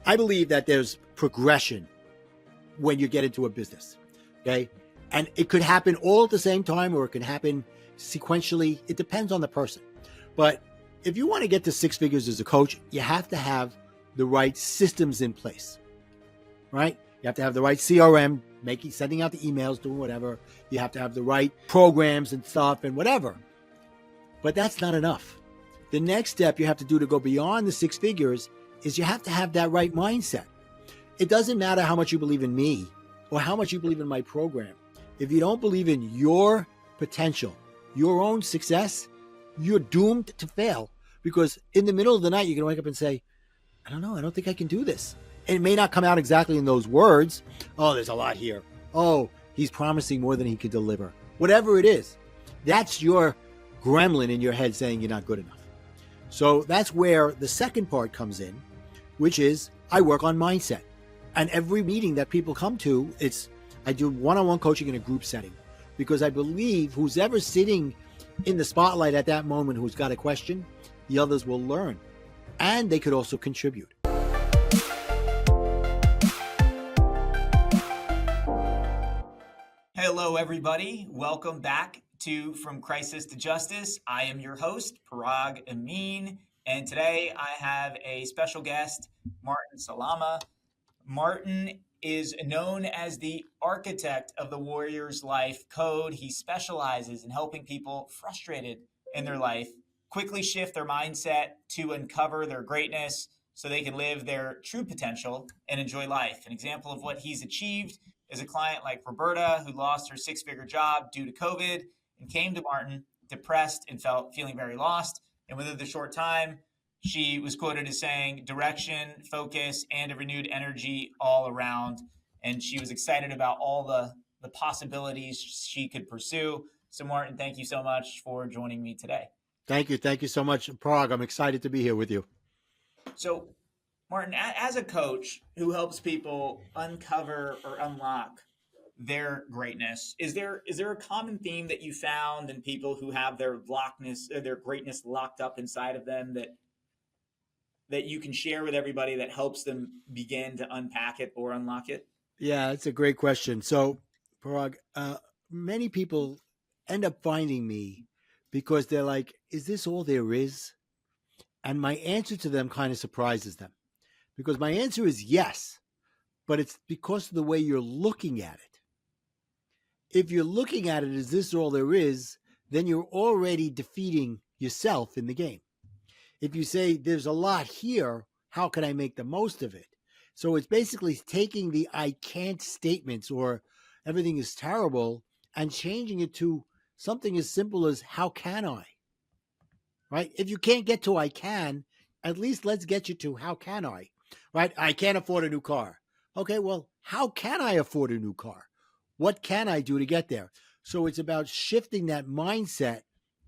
I believe that there's progression when you get into a business, okay? And it could happen all at the same time, or it can happen sequentially. It depends on the person. But if you want to get to six figures as a coach, you have to have the right systems in place, right? You have to have the right CRM, sending out the emails, doing whatever. You have to have the right programs and stuff and whatever. But that's not enough. The next step you have to do to go beyond the six figures is you have to have that right mindset. It doesn't matter how much you believe in me or how much you believe in my program. If you don't believe in your potential, your own success, you're doomed to fail, because in the middle of the night, you're going to wake up and say, I don't know, I don't think I can do this. And it may not come out exactly in those words. Oh, there's a lot here. Oh, he's promising more than he can deliver. Whatever it is, that's your gremlin in your head saying you're not good enough. So that's where the second part comes in, which is I work on mindset. And every meeting that people come to, I do one-on-one coaching in a group setting, because I believe who's ever sitting in the spotlight at that moment who's got a question, the others will learn, and they could also contribute. Hello, everybody. Welcome back to From Crisis to Justice. I am your host, Parag Amin, and today I have a special guest, Martin Salama. Martin is known as the architect of the Warrior's Life Code. He specializes in helping people frustrated in their life quickly shift their mindset to uncover their greatness so they can live their true potential and enjoy life. An example of what he's achieved is a client like Roberta, who lost her six-figure job due to COVID and came to Martin depressed and feeling very lost. And within the short time, she was quoted as saying direction, focus, and a renewed energy all around. And she was excited about all the possibilities she could pursue. So Martin, thank you so much for joining me today. Thank you. Thank you so much, Parag. I'm excited to be here with you. So Martin, as a coach who helps people uncover or unlock their greatness, is there a common theme that you found in people who have their greatness locked up inside of them that you can share with everybody that helps them begin to unpack it or unlock it? Yeah, it's a great question. So, Parag, many people end up finding me because they're like, is this all there is? And my answer to them kind of surprises them, because my answer is yes, but it's because of the way you're looking at it. If you're looking at it as this all there is, then you're already defeating yourself in the game. If you say there's a lot here, how can I make the most of it? So it's basically taking the I can't statements or everything is terrible and changing it to something as simple as how can I? Right? If you can't get to I can, at least let's get you to how can I? Right? I can't afford a new car. Okay, well, how can I afford a new car? What can I do to get there? So it's about shifting that mindset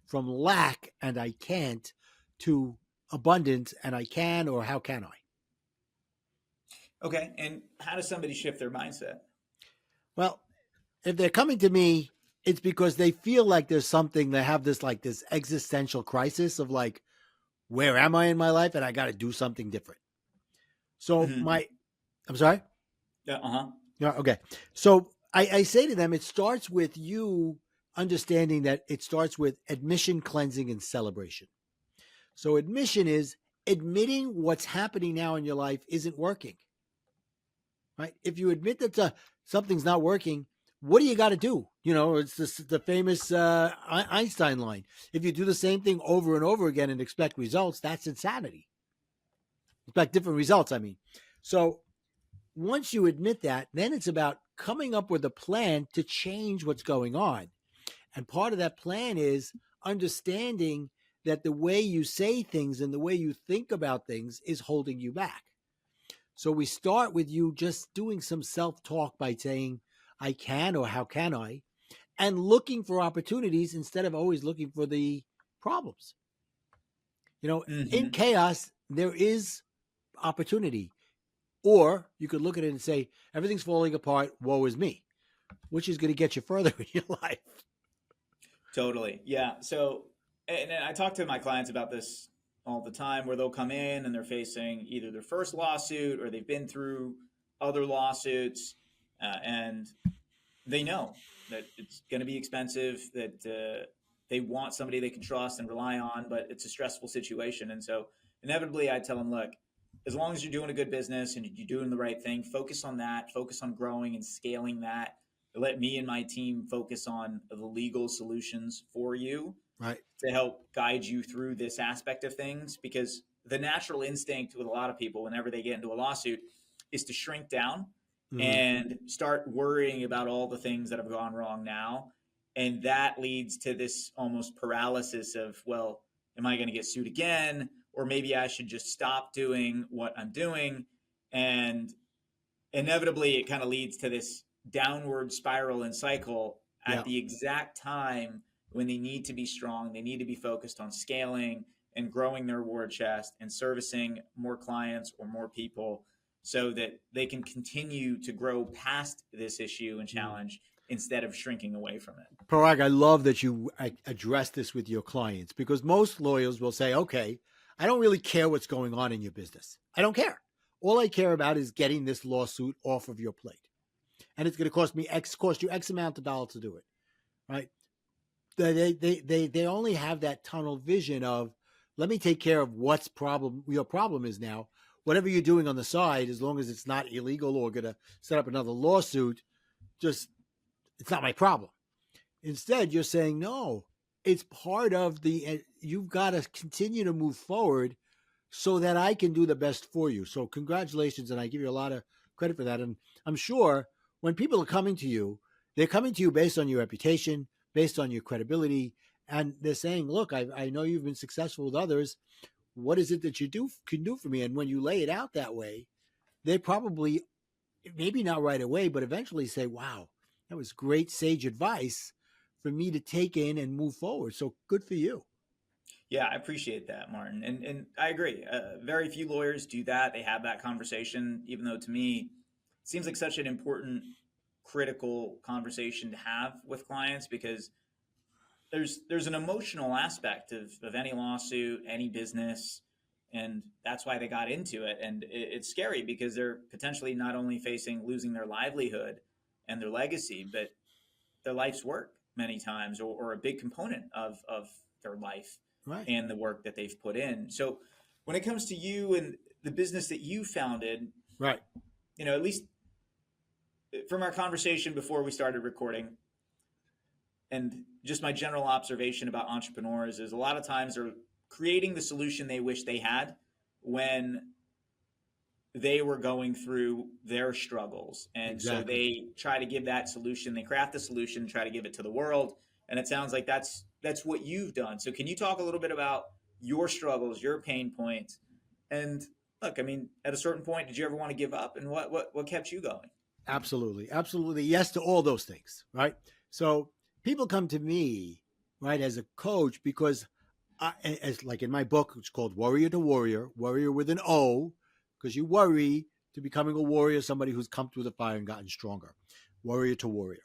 from lack and I can't to abundance and I can, or how can I? Okay. And how does somebody shift their mindset? Well, if they're coming to me, it's because they feel like there's something, they have this existential crisis of like, where am I in my life? And I got to do something different. So I'm sorry? Yeah. Yeah. Okay. So I say to them, it starts with you understanding that it starts with admission, cleansing, and celebration. So admission is admitting what's happening now in your life isn't working, right? If you admit that something's not working, what do you got to do? You know, it's the famous Einstein line. If you do the same thing over and over again and expect results, that's insanity. Expect different results, I mean. So once you admit that, then it's about coming up with a plan to change what's going on. And part of that plan is understanding that the way you say things and the way you think about things is holding you back. So we start with you just doing some self-talk by saying, I can, or how can I, and looking for opportunities instead of always looking for the problems. You know, in chaos, there is opportunity. Or you could look at it and say, everything's falling apart, woe is me, which is going to get you further in your life. Totally. Yeah. So, and I talk to my clients about this all the time where they'll come in and they're facing either their first lawsuit or they've been through other lawsuits, and they know that it's going to be expensive, that they want somebody they can trust and rely on, but it's a stressful situation. And so inevitably I tell them, look, as long as you're doing a good business and you're doing the right thing, focus on that, focus on growing and scaling that. Let me and my team focus on the legal solutions for you, Right. to help guide you through this aspect of things, because the natural instinct with a lot of people whenever they get into a lawsuit is to shrink down Mm-hmm. and start worrying about all the things that have gone wrong now. And that leads to this almost paralysis of, well, am I going to get sued again? Or maybe I should just stop doing what I'm doing. And inevitably, it kind of leads to this downward spiral and cycle at Yeah. the exact time when they need to be strong. They need to be focused on scaling and growing their war chest and servicing more clients or more people so that they can continue to grow past this issue and challenge instead of shrinking away from it. Parag, I love that you address this with your clients, because most lawyers will say, okay, I don't really care what's going on in your business. I don't care. All I care about is getting this lawsuit off of your plate. And it's going to cost you X amount of dollars to do it. Right. They only have that tunnel vision of, let me take care of your problem is now. Whatever you're doing on the side, as long as it's not illegal or going to set up another lawsuit, it's not my problem. Instead, you're saying, no, it's part of you've got to continue to move forward so that I can do the best for you. So congratulations. And I give you a lot of credit for that. And I'm sure when people are coming to you, they're coming to you based on your reputation, based on your credibility. And they're saying, look, I know you've been successful with others. What is it that you can do for me? And when you lay it out that way, they probably, maybe not right away, but eventually say, wow, that was great sage advice for me to take in and move forward. So good for you. Yeah, I appreciate that, Martin. And I agree. Very few lawyers do that. They have that conversation, even though to me, it seems like such an important, critical conversation to have with clients, because there's an emotional aspect of any lawsuit, any business, and that's why they got into it. And it's scary because they're potentially not only facing losing their livelihood and their legacy, but their life's work many times, or a big component of their life, Right. and the work that they've put in. So when it comes to you and the business that you founded, right, at least from our conversation before we started recording, and just my general observation about entrepreneurs, is a lot of times they're creating the solution they wish they had when they were going through their struggles. And exactly. So they try to give that solution, they craft the solution, try to give it to the world. And it sounds like that's what you've done. So can you talk a little bit about your struggles, your pain points? And look, I mean, at a certain point, did you ever want to give up? And what kept you going? Absolutely. Absolutely. Yes to all those things. Right. So people come to me, right, as a coach, because as like in my book, it's called Warrior to Warrior, warrior with an O, because you worry to becoming a warrior, somebody who's come through the fire and gotten stronger. Warrior to Warrior.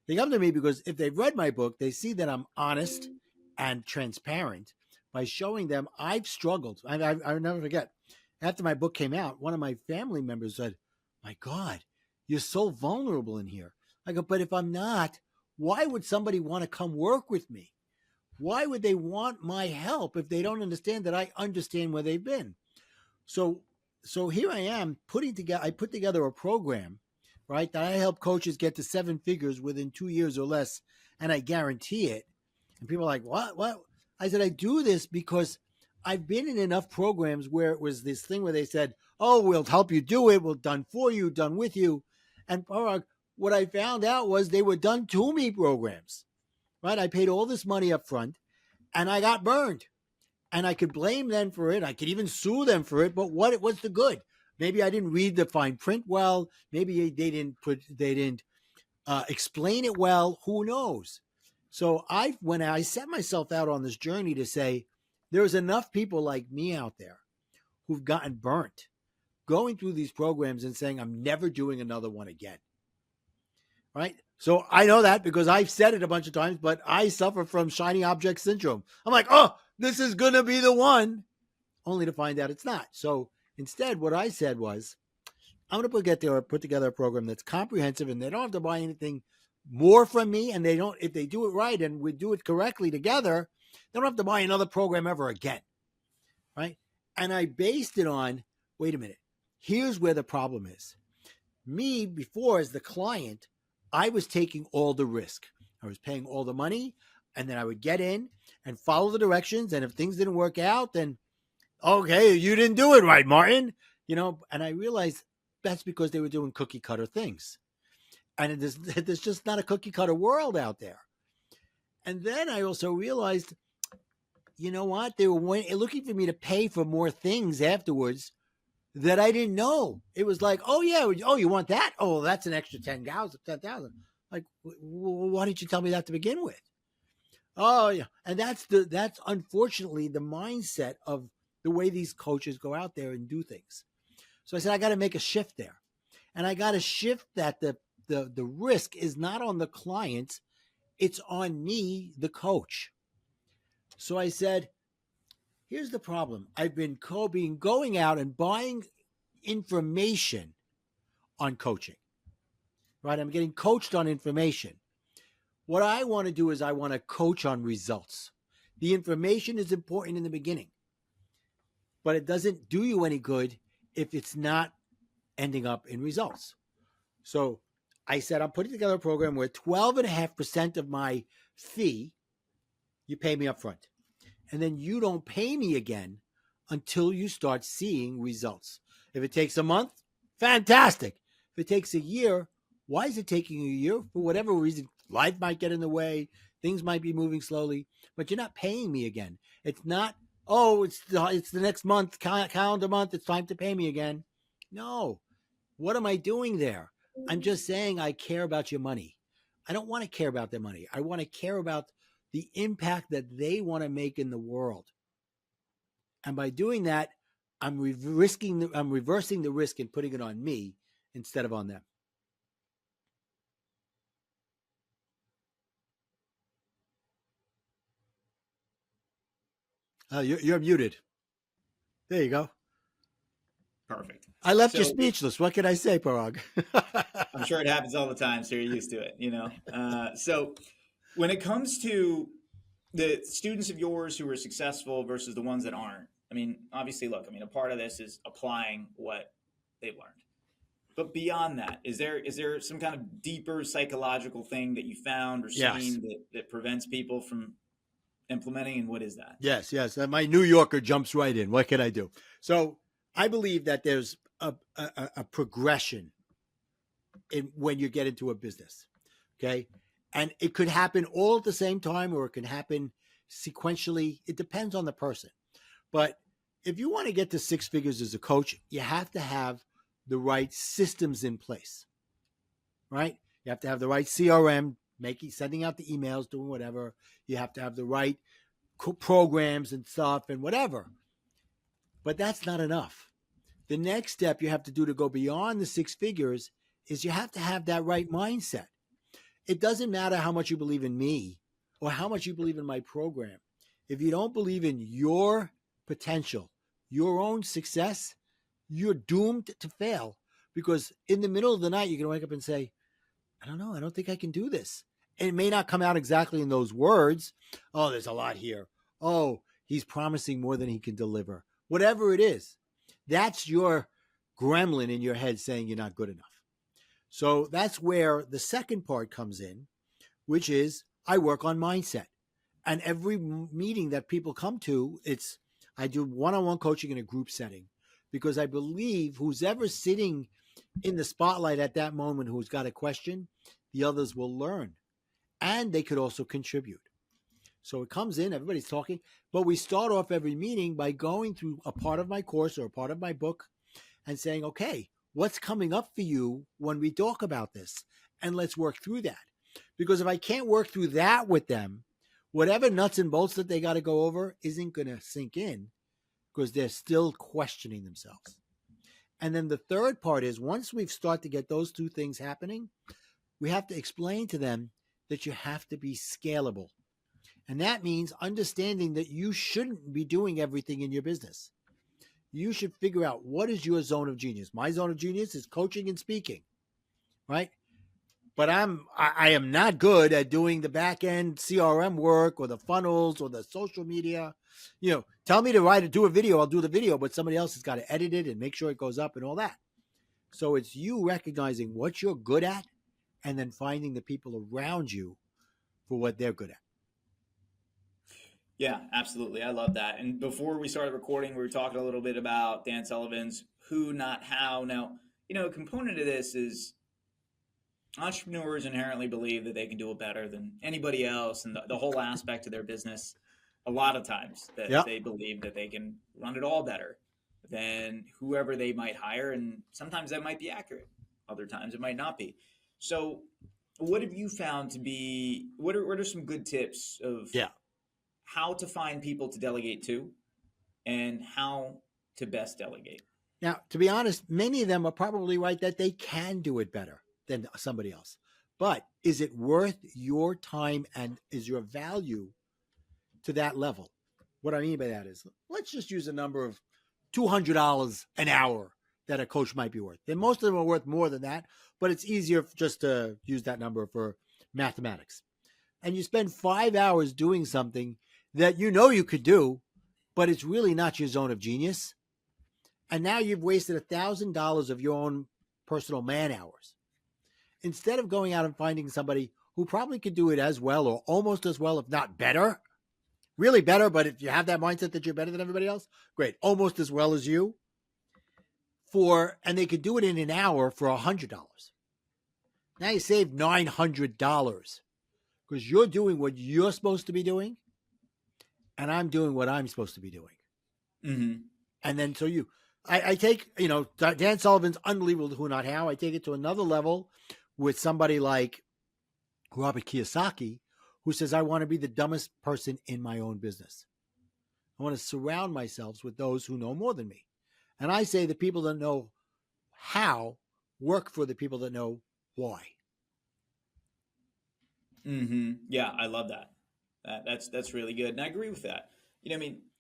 They come to me because if they've read my book, they see that I'm honest and transparent by showing them I've struggled. I'll never forget. After my book came out, one of my family members said, my God, you're so vulnerable in here. I go, but if I'm not, why would somebody want to come work with me? Why would they want my help if they don't understand that I understand where they've been? So here I am I put together a program, right, that I help coaches get to 7 figures within 2 years or less, and I guarantee it. And people are like, what? I said, I do this because I've been in enough programs where it was this thing where they said, oh, we'll help you do it. We're done for you, done with you. And what I found out was they were done to me programs, right? I paid all this money up front and I got burned. And I could blame them for it. I could even sue them for it. But what's the good? Maybe I didn't read the fine print well. Maybe they didn't explain it well. Who knows? So when I set myself out on this journey to say, there's enough people like me out there who've gotten burnt, going through these programs and saying, I'm never doing another one again. Right? So I know that because I've said it a bunch of times, but I suffer from shiny object syndrome. I'm like, oh, this is going to be the one. only to find out it's not. So instead, what I said was, I'm going to put together a program that's comprehensive, and they don't have to buy anything more from me. And if they do it right and we do it correctly together, they don't have to buy another program ever again. Right. And I based it on, wait a minute, here's where the problem is. Me, before, as the client, I was taking all the risk. I was paying all the money, and then I would get in and follow the directions. And if things didn't work out, then, okay, you didn't do it right, Martin. And I realized that's because they were doing cookie cutter things. And there's just not a cookie cutter world out there. And then I also realized, you know what? They were looking for me to pay for more things afterwards that I didn't know. It was like, oh, yeah. Oh, you want that? Oh, that's an extra 10,000. Like, why didn't you tell me that to begin with? Oh, yeah. And that's unfortunately the mindset of the way these coaches go out there and do things. So I said, I got to make a shift there. And I got to shift that the risk is not on the client. It's on me, the coach. So I said, here's the problem. I've been going out and buying information on coaching, right? I'm getting coached on information. What I want to do is I want to coach on results. The information is important in the beginning, but it doesn't do you any good if it's not ending up in results. So I said, I'm putting together a program where 12.5% of my fee, you pay me up front. And then you don't pay me again until you start seeing results. If it takes a month, fantastic. If it takes a year, why is it taking a year? For whatever reason, life might get in the way. Things might be moving slowly, but you're not paying me again. It's not, oh, it's the next month, calendar month. It's time to pay me again. No. What am I doing there? I'm just saying I care about your money. I don't want to care about their money. I want to care about the impact that they want to make in the world. And by doing that, I'm reversing the risk and putting it on me instead of on them. You're muted. There you go. Perfect. I left you speechless. What can I say, Parag? I'm sure it happens all the time, so you're used to it, So when it comes to the students of yours who are successful versus the ones that aren't, obviously, look, a part of this is applying what they've learned. But beyond that, is there some kind of deeper psychological thing that you found or seen that prevents people from implementing, and what is that? Yes. My New Yorker jumps right in. What can I do? So I believe that there's a progression when you get into a business, okay? And it could happen all at the same time, or it can happen sequentially. It depends on the person. But if you want to get to six figures as a coach, you have to have the right systems in place, right? You have to have the right CRM, sending out the emails, doing whatever. You have to have the right programs and stuff and whatever. But that's not enough. The next step you have to do to go beyond the six figures is you have to have that right mindset. It doesn't matter how much you believe in me or how much you believe in my program. If you don't believe in your potential, your own success, you're doomed to fail, because in the middle of the night, you're going to wake up and say, I don't know. I don't think I can do this. And it may not come out exactly in those words. Oh, there's a lot here. Oh, he's promising more than he can deliver. Whatever it is, that's your gremlin in your head saying you're not good enough. So that's where the second part comes in, which is I work on mindset. And every meeting that people come to, I do one-on-one coaching in a group setting, because I believe who's ever sitting in the spotlight at that moment who's got a question, the others will learn. And they could also contribute. So it comes in, everybody's talking, but we start off every meeting by going through a part of my course or a part of my book and saying, okay, what's coming up for you when we talk about this? And let's work through that. Because if I can't work through that with them, whatever nuts and bolts that they got to go over isn't going to sink in, because they're still questioning themselves. And then the third part is, once we've started to get those two things happening, we have to explain to them that you have to be scalable. And that means understanding that you shouldn't be doing everything in your business. you should figure out what is your zone of genius. My zone of genius is coaching and speaking, right? But I am not good at doing the back end CRM work or the funnels or the social media. Tell me to do a video, I'll do the video, but somebody else has got to edit it and make sure it goes up and all that. So it's you recognizing what you're good at and then finding the people around you for what they're good at. Yeah, absolutely. I love that. And before we started recording, we were talking a little bit about Dan Sullivan's who, not how. Now, a component of this is entrepreneurs inherently believe that they can do it better than anybody else, and the whole aspect of their business, a lot of times that Yep. they believe that they can run it all better than whoever they might hire, and sometimes that might be accurate, other times it might not be. So what have you found to be, what are some good tips of Yeah. how to find people to delegate to and how to best delegate? Now, to be honest, many of them are probably right that they can do it better than somebody else. But is it worth your time and is your value to that level? What I mean by that is, let's just use a number of $200 an hour that a coach might be worth. And most of them are worth more than that, but it's easier just to use that number for mathematics. And you spend 5 hours doing something that you could do, but it's really not your zone of genius. And now you've wasted $1,000 of your own personal man hours. Instead of going out and finding somebody who probably could do it as well or almost as well, if not better, really better, but if you have that mindset that you're better than everybody else, great, almost as well as you, and they could do it in an hour for $100. Now you save $900 because you're doing what you're supposed to be doing, and I'm doing what I'm supposed to be doing. Mm-hmm. And then I take, Dan Sullivan's unbelievable who, not how. I take it to another level with somebody like Robert Kiyosaki, who says, I want to be the dumbest person in my own business. I want to surround myself with those who know more than me. And I say the people that know how work for the people that know why. Mm-hmm. Yeah, I love that. That's really good, and I agree with that.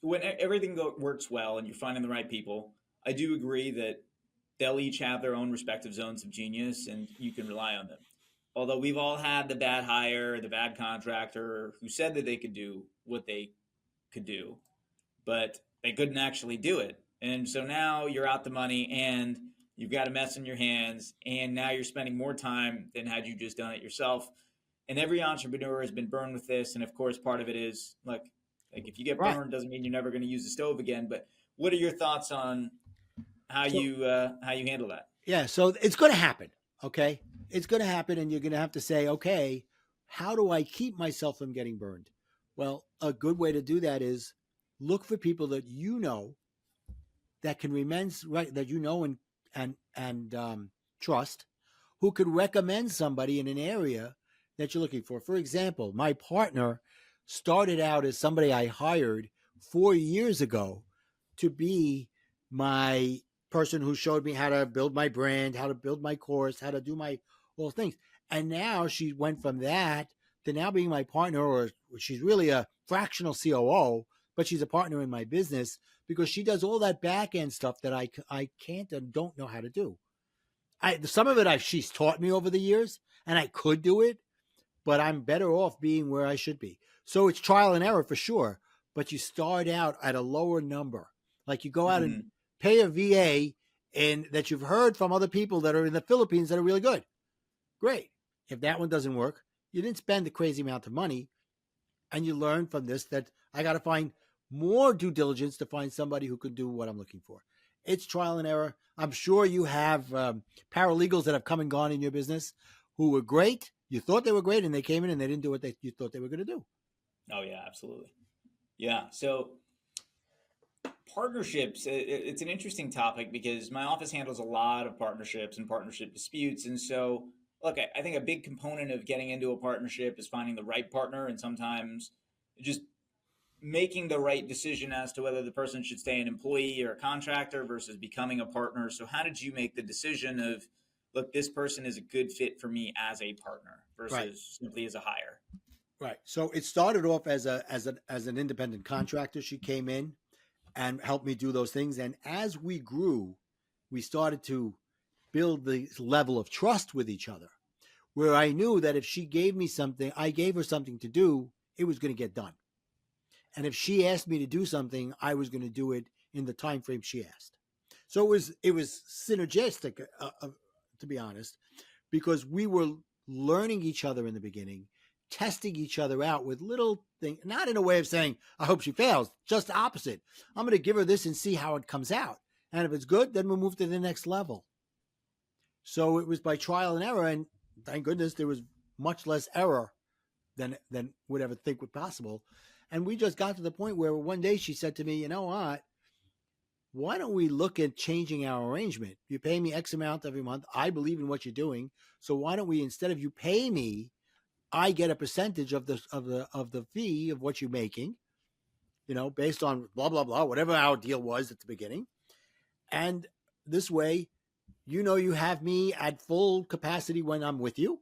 When everything works well and you're finding the right people, I do agree that they'll each have their own respective zones of genius, and you can rely on them. Although we've all had the bad hire, the bad contractor who said that they could do what they could do, but they couldn't actually do it. And so now you're out the money and you've got a mess in your hands, and now you're spending more time than had you just done it yourself. And every entrepreneur has been burned with this. And of course, part of it is like if you get burned, doesn't mean you're never going to use the stove again. But what are your thoughts on how you handle that? Yeah, so it's going to happen. Okay, it's going to happen, and you're going to have to say, okay, how do I keep myself from getting burned? Well, a good way to do that is look for people that that can and trust, who could recommend somebody in an area that you're looking for. For example, my partner started out as somebody I hired 4 years ago to be my person who showed me how to build my brand, how to build my course, how to do my all things. And now she went from that to now being my partner, or she's really a fractional COO, but she's a partner in my business because she does all that back end stuff that I can't and don't know how to do. Some of it she's taught me over the years, and I could do it, but I'm better off being where I should be. So it's trial and error for sure, but you start out at a lower number. Like you go out and pay a VA and that you've heard from other people that are in the Philippines that are really good. Great. If that one doesn't work, you didn't spend the crazy amount of money, and you learn from this that I got to find more due diligence to find somebody who can do what I'm looking for. It's trial and error. I'm sure you have paralegals that have come and gone in your business who were great. You thought they were great, and they came in and they didn't do what you thought they were going to do. Oh, yeah, absolutely. Yeah. So partnerships, it's an interesting topic because my office handles a lot of partnerships and partnership disputes. And so, look, I think a big component of getting into a partnership is finding the right partner, and sometimes just making the right decision as to whether the person should stay an employee or a contractor versus becoming a partner. So how did you make the decision of, look, this person is a good fit for me as a partner versus simply as a hire? Right. So it started off as an independent contractor. She came in, and helped me do those things. And as we grew, we started to build the level of trust with each other, where I knew that if she gave me something, I gave her something to do, it was going to get done. And if she asked me to do something, I was going to do it in the time frame she asked. So it was synergistic, to be honest, because we were learning each other in the beginning, testing each other out with little things, not in a way of saying, I hope she fails, just the opposite. I'm going to give her this and see how it comes out. And if it's good, then we'll move to the next level. So it was by trial and error. And thank goodness there was much less error than would ever think was possible. And we just got to the point where one day she said to me, you know what? Why don't we look at changing our arrangement? You pay me X amount every month. I believe in what you're doing. So why don't we, instead of you pay me, I get a percentage of the fee of what you're making, based on blah, blah, blah, whatever our deal was at the beginning. And this way, you have me at full capacity when I'm with you.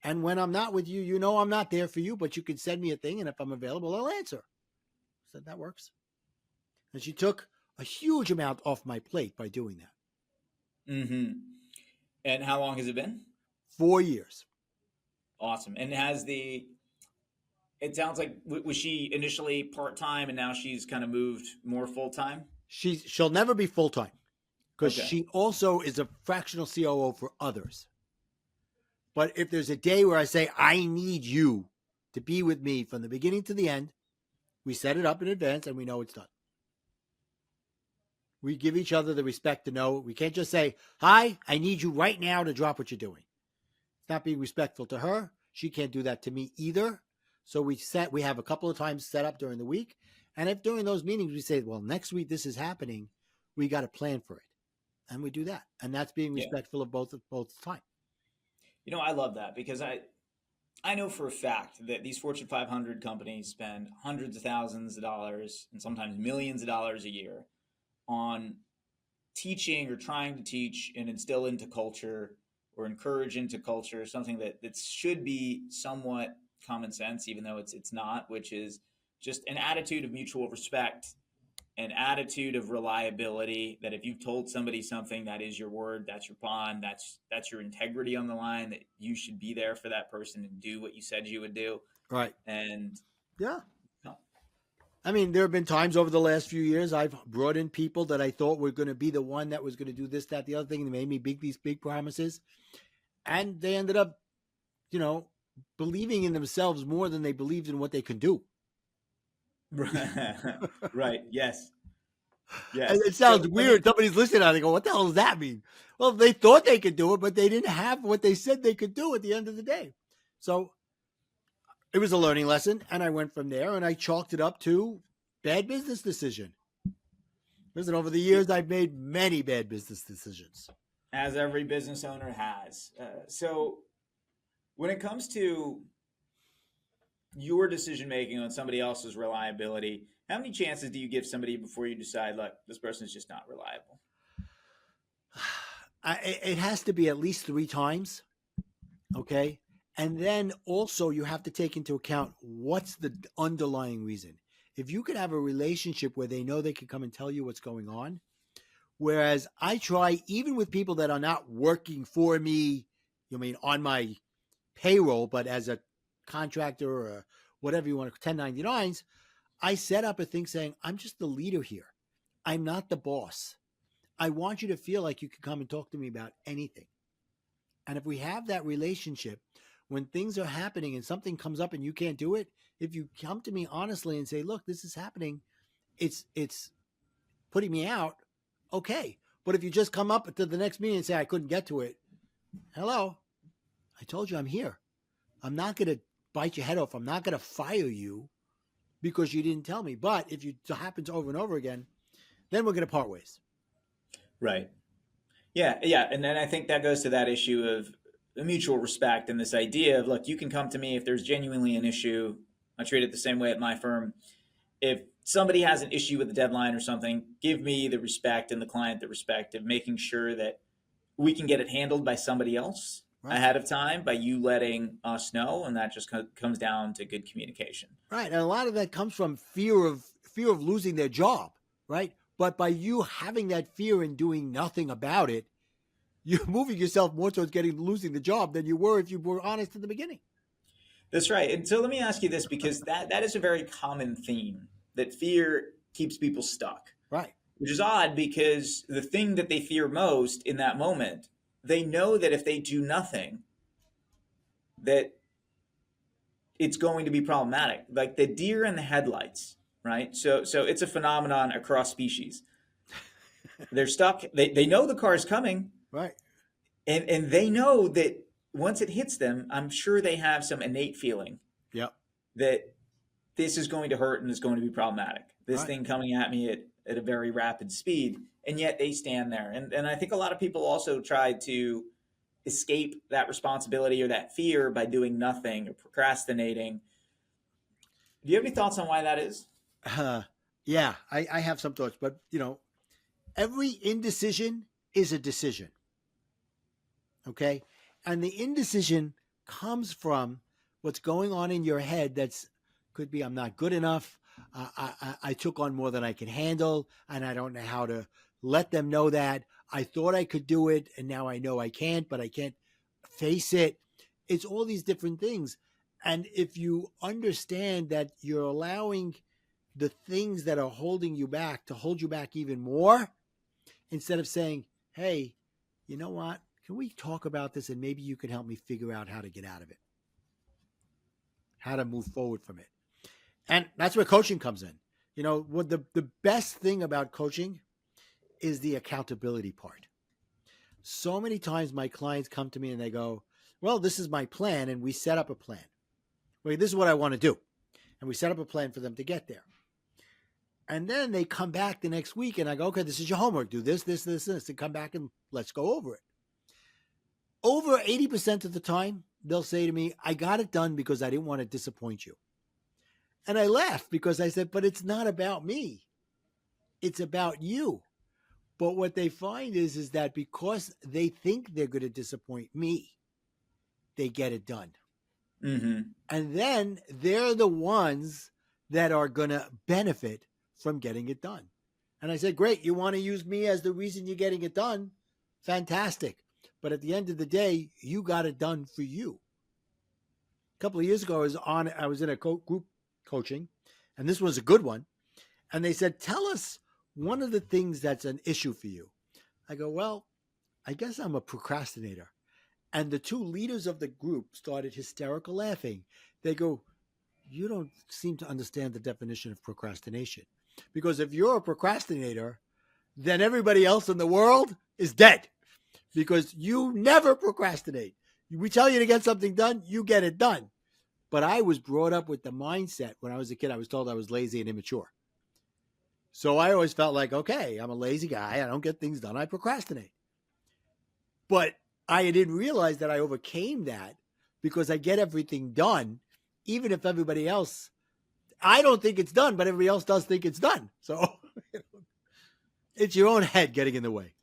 And when I'm not with you, I'm not there for you, but you can send me a thing. And if I'm available, I'll answer. I said, that works. And she took a huge amount off my plate by doing that. Mm-hmm. And how long has it been? 4 years. Awesome. And it sounds like, was she initially part-time and now she's kind of moved more full-time? She'll never be full-time because Okay. she also is a fractional COO for others. But if there's a day where I say, I need you to be with me from the beginning to the end, we set it up in advance and we know it's done. We give each other the respect to know. We can't just say, hi, I need you right now to drop what you're doing. It's not being respectful to her. She can't do that to me either. So we have a couple of times set up during the week. And if during those meetings we say, well, next week this is happening, we got to plan for it. And we do that. And that's being respectful of both time. I love that because I know for a fact that these Fortune 500 companies spend hundreds of thousands of dollars and sometimes millions of dollars a year on teaching or trying to teach and instill into culture or encourage into culture something that should be somewhat common sense, even though it's not, which is just an attitude of mutual respect, an attitude of reliability, that if you've told somebody something, that is your word, that's your bond, that's your integrity on the line, that you should be there for that person and do what you said you would do. Right. And yeah. I mean, there have been times over the last few years I've brought in people that I thought were going to be the one that was going to do this, that, the other thing. They made me these big promises. And they ended up, believing in themselves more than they believed in what they could do. Right. Yes. And it sounds weird. Somebody's listening and they go, what the hell does that mean? Well, they thought they could do it, but they didn't have what they said they could do at the end of the day. So it was a learning lesson. And I went from there and I chalked it up to bad business decision. Listen, over the years, I've made many bad business decisions. As every business owner has. So when it comes to your decision-making on somebody else's reliability, how many chances do you give somebody before you decide, look, this person's just not reliable? It has to be at least 3 times. Okay. And then also you have to take into account what's the underlying reason. If you could have a relationship where they know they can come and tell you what's going on, whereas I try, even with people that are not working for me, on my payroll, but as a contractor or whatever you want to, 1099s, I set up a thing saying, I'm just the leader here. I'm not the boss. I want you to feel like you can come and talk to me about anything. And if we have that relationship, when things are happening and something comes up and you can't do it, if you come to me honestly and say, look, this is happening, it's putting me out, okay. But if you just come up to the next meeting and say, I couldn't get to it, hello, I told you I'm here. I'm not going to bite your head off. I'm not going to fire you because you didn't tell me. But if it happens over and over again, then we're going to part ways. Right. Yeah. And then I think that goes to that issue of mutual respect and this idea of, look, you can come to me if there's genuinely an issue. I treat it the same way at my firm. If somebody has an issue with a deadline or something, give me the respect and the client the respect of making sure that we can get it handled by somebody else ahead of time, by you letting us know. And that just comes down to good communication. Right. And a lot of that comes from fear of losing their job. right? But by you having that fear and doing nothing about it, you're moving yourself more towards losing the job than you were if you were honest in the beginning. That's right. And so let me ask you this, because that is a very common theme, that fear keeps people stuck, Right. which is odd because the thing that they fear most in that moment, they know that if they do nothing, that it's going to be problematic. Like the deer in the headlights, right? So it's a phenomenon across species. They're stuck. They know the car's coming, Right. and they know that once it hits them, I'm sure they have some innate feeling Yep. that this is going to hurt and is going to be problematic. This Right. thing coming at me at a very rapid speed, and yet they stand there. And I think a lot of people also try to escape that responsibility or that fear by doing nothing or procrastinating. Do you have any thoughts on why that is? Uh, yeah, I have some thoughts, but every indecision is a decision. Okay. And the indecision comes from what's going on in your head. That's could be I'm not good enough. I took on more than I can handle, and I don't know how to let them know that. I thought I could do it, and now I know I can't, but I can't face it. It's all these different things. And if you understand that you're allowing the things that are holding you back to hold you back even more, instead of saying, hey, you know what? Can we talk about this and maybe you can help me figure out how to get out of it, how to move forward from it? And that's where coaching comes in. What the best thing about coaching is the accountability part. So many times my clients come to me and they go, well, this is my plan. And we set up a plan. Well, this is what I want to do. And we set up a plan for them to get there. And then they come back the next week and I go, okay, this is your homework. Do this, this, this, this, and come back and let's go over it. Over 80% of the time, they'll say to me, I got it done because I didn't want to disappoint you. And I laugh because I said, but it's not about me. It's about you. But what they find is that because they think they're going to disappoint me, they get it done. Mm-hmm. And then they're the ones that are going to benefit from getting it done. And I said, great, you want to use me as the reason you're getting it done? Fantastic. But at the end of the day, you got it done for you. A couple of years ago, I was in a group coaching, and this was a good one. And they said, tell us one of the things that's an issue for you. I go, well, I guess I'm a procrastinator. And the two leaders of the group started hysterical laughing. They go, you don't seem to understand the definition of procrastination. Because if you're a procrastinator, then everybody else in the world is dead. Because you never procrastinate. We tell you to get something done, you get it done. But I was brought up with the mindset when I was a kid, I was told I was lazy and immature. So I always felt like, okay, I'm a lazy guy. I don't get things done. I procrastinate. But I didn't realize that I overcame that because I get everything done, even if everybody else, I don't think it's done, but everybody else does think it's done. So it's your own head getting in the way.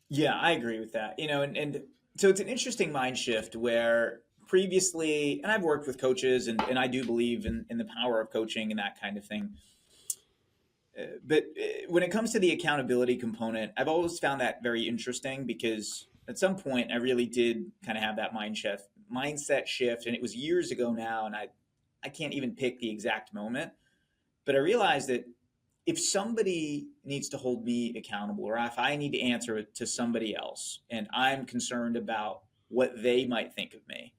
Yeah, I agree with that. And so it's an interesting mind shift where previously, and I've worked with coaches and I do believe in the power of coaching and that kind of thing. But when it comes to the accountability component, I've always found that very interesting because at some point I really did kind of have that mindset shift. And it was years ago now, and I can't even pick the exact moment, but I realized that if somebody needs to hold me accountable or if I need to answer it to somebody else and I'm concerned about what they might think of me,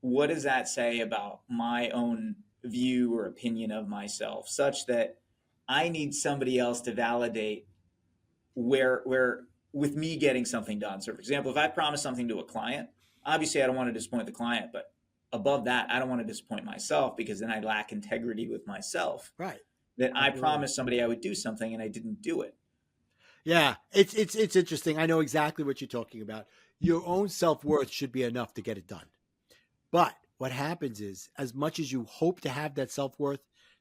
what does that say about my own view or opinion of myself, such that I need somebody else to validate where with me getting something done. So for example, if I promise something to a client, obviously I don't want to disappoint the client, but above that, I don't want to disappoint myself because then I lack integrity with myself. Right. That I Absolutely. promised somebody I would do something and I didn't do it. Yeah, it's interesting. I know exactly what you're talking about. Your own self-worth should be enough to get it done. But what happens is, as much as you hope to have that self-worth,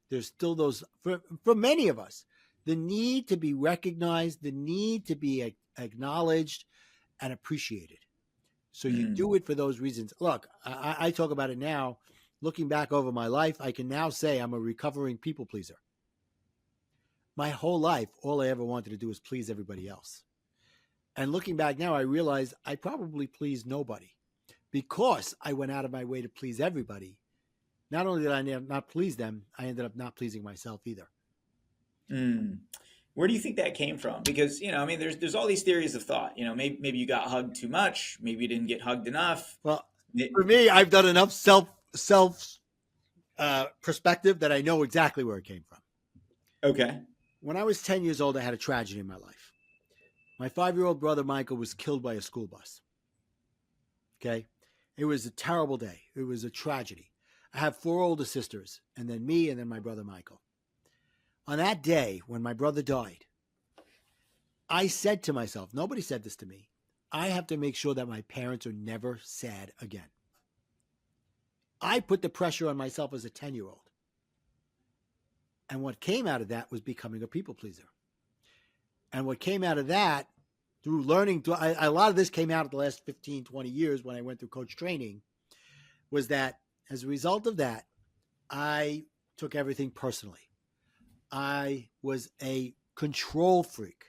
there's still those, for many of us, the need to be recognized, the need to be acknowledged and appreciated. So you do it for those reasons. Look, I talk about it now. Looking back over my life, I can now say I'm a recovering people pleaser. my whole life, all I ever wanted to do was please everybody else. And looking back now, I realize I probably pleased nobody because I went out of my way to please everybody. Not only did I not please them, I ended up not pleasing myself either. Mm. Where do you think that came from? Because, I mean, there's all these theories of thought. Maybe you got hugged too much. Maybe you didn't get hugged enough. Well, for me, I've done enough self perspective that I know exactly where it came from. Okay. When I was 10 years old, I had a tragedy in my life. My 5-year-old brother, Michael, was killed by a school bus. Okay. It was a terrible day. It was a tragedy. I have 4 older sisters, and then me, and then my brother, Michael. On that day, when my brother died, I said to myself, nobody said this to me, I have to make sure that my parents are never sad again. I put the pressure on myself as a 10-year-old. And what came out of that was becoming a people pleaser. And what came out of that through learning, a lot of this came out of the last 15, 20 years when I went through coach training, was that as a result of that, I took everything personally. I was a control freak.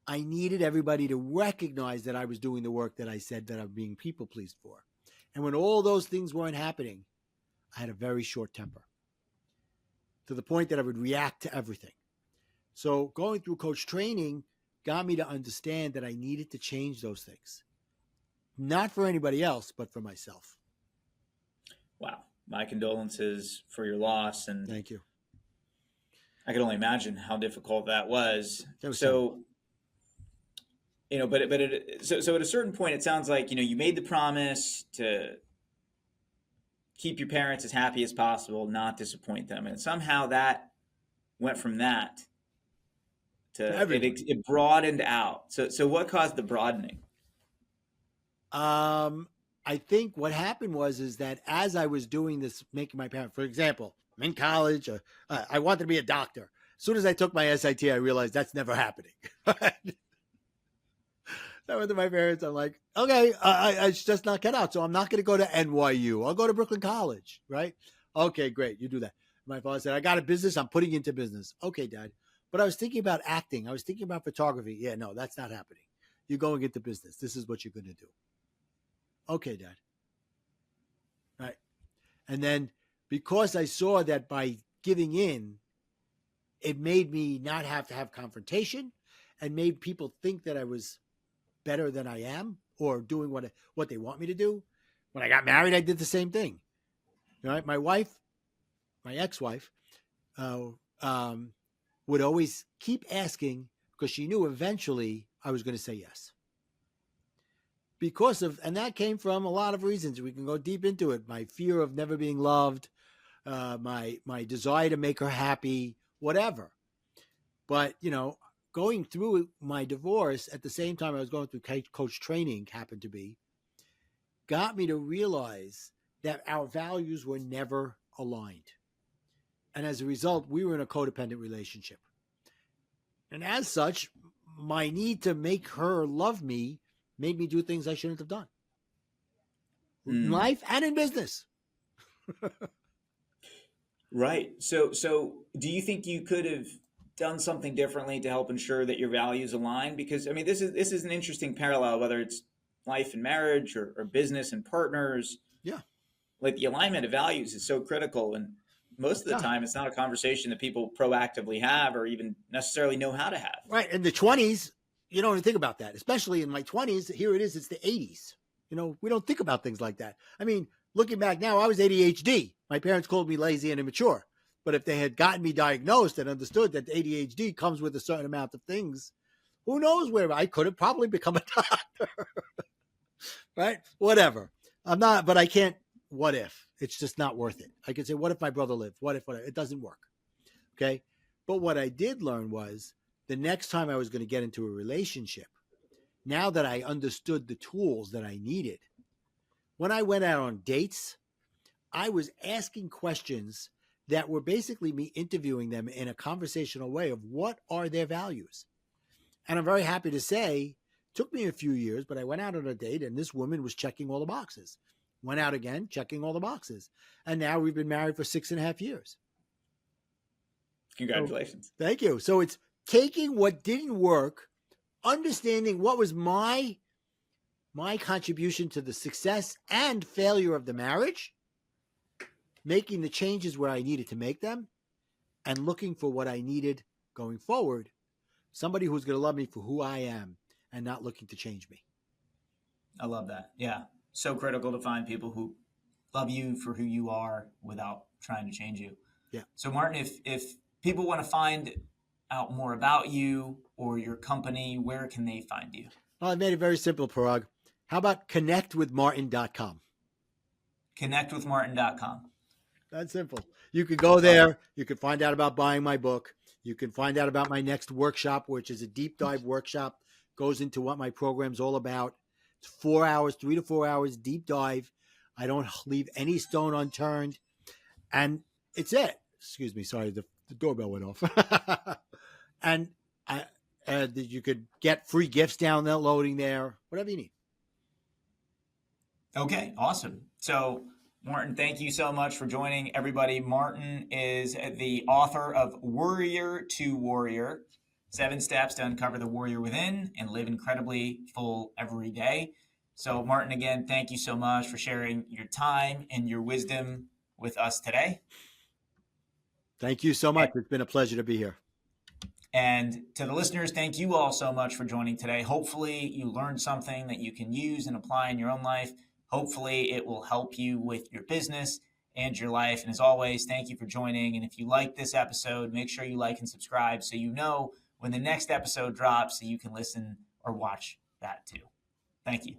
I needed everybody to recognize that I was doing the work that I said that I'm being people pleased for. And when all those things weren't happening, I had a very short temper to the point that I would react to everything. So going through coach training got me to understand that I needed to change those things. Not for anybody else, but for myself. Wow. My condolences for your loss. And thank you. I can only imagine how difficult that was. So, so at a certain point, it sounds like, you made the promise to keep your parents as happy as possible, not disappoint them. And somehow that went from that to it broadened out. So what caused the broadening? I think what happened is that as I was doing this, making my parents, for example, I'm in college, I wanted to be a doctor. As soon as I took my SAT, I realized that's never happening. I went to my parents. I'm like, okay, I just not cut out. So I'm not going to go to NYU. I'll go to Brooklyn College, right? Okay, great. You do that. My father said, I got a business. I'm putting you into business. Okay, Dad. But I was thinking about acting. I was thinking about photography. Yeah, no, that's not happening. You're going into business. This is what you're going to do. Okay, Dad. Right. And then because I saw that by giving in, it made me not have to have confrontation and made people think that I was better than I am or doing what they want me to do. When I got married, I did the same thing. Right? My wife, my ex-wife, would always keep asking because she knew eventually I was going to say yes. And that came from a lot of reasons. We can go deep into it. My fear of never being loved, my desire to make her happy, whatever. But, going through my divorce at the same time I was going through coach training happened to be, got me to realize that our values were never aligned. And as a result, we were in a codependent relationship. And as such, my need to make her love me made me do things I shouldn't have done. In life and in business. Right. So do you think you could have done something differently to help ensure that your values align? Because I mean, this is an interesting parallel, whether it's life and marriage or business and partners. Yeah. Like the alignment of values is so critical. And most of the time, it's not a conversation that people proactively have or even necessarily know how to have. Right. In the 20s, you don't even think about that, especially in my 20s. Here it is. It's the 80s. We don't think about things like that. I mean, looking back now, I was ADHD. My parents called me lazy and immature. But if they had gotten me diagnosed and understood that ADHD comes with a certain amount of things, who knows where I could have probably become a doctor. Right? Whatever. But I can't. What if? It's just not worth it. I could say, what if my brother lived? What if? It doesn't work. Okay. But what I did learn was the next time I was going to get into a relationship, now that I understood the tools that I needed, when I went out on dates, I was asking questions that were basically me interviewing them in a conversational way of what are their values. And I'm very happy to say, it took me a few years, but I went out on a date and this woman was checking all the boxes. Went out again, checking all the boxes. And now we've been married for 6.5 years. Congratulations. Thank you. So it's taking what didn't work, understanding what was my contribution to the success and failure of the marriage, making the changes where I needed to make them, and looking for what I needed going forward. Somebody who's going to love me for who I am and not looking to change me. I love that. Yeah. So critical to find people who love you for who you are without trying to change you. Yeah. So Martin, if people want to find out more about you or your company, where can they find you? Well, I made it very simple, Parag. How about connectwithmartin.com? Connectwithmartin.com. That's simple. You could go there. You could find out about buying my book. You can find out about my next workshop, which is a deep dive workshop. Goes into what my program's all about. It's 4 hours, 3 to 4 hours, deep dive. I don't leave any stone unturned. And it's it. Excuse me. Sorry, the doorbell went off. And you could get free gifts downloading there, whatever you need. Okay, awesome. So Martin, thank you so much for joining everybody. Martin is the author of Warrior to Warrior, 7 Steps to Uncover the Warrior Within and Live Incredibly Full Every Day. So Martin, again, thank you so much for sharing your time and your wisdom with us today. Thank you so much. It's been a pleasure to be here. And to the listeners, thank you all so much for joining today. Hopefully you learned something that you can use and apply in your own life. Hopefully it will help you with your business and your life. And as always, thank you for joining. And if you like this episode, make sure you like and subscribe so you know when the next episode drops so you can listen or watch that too. Thank you.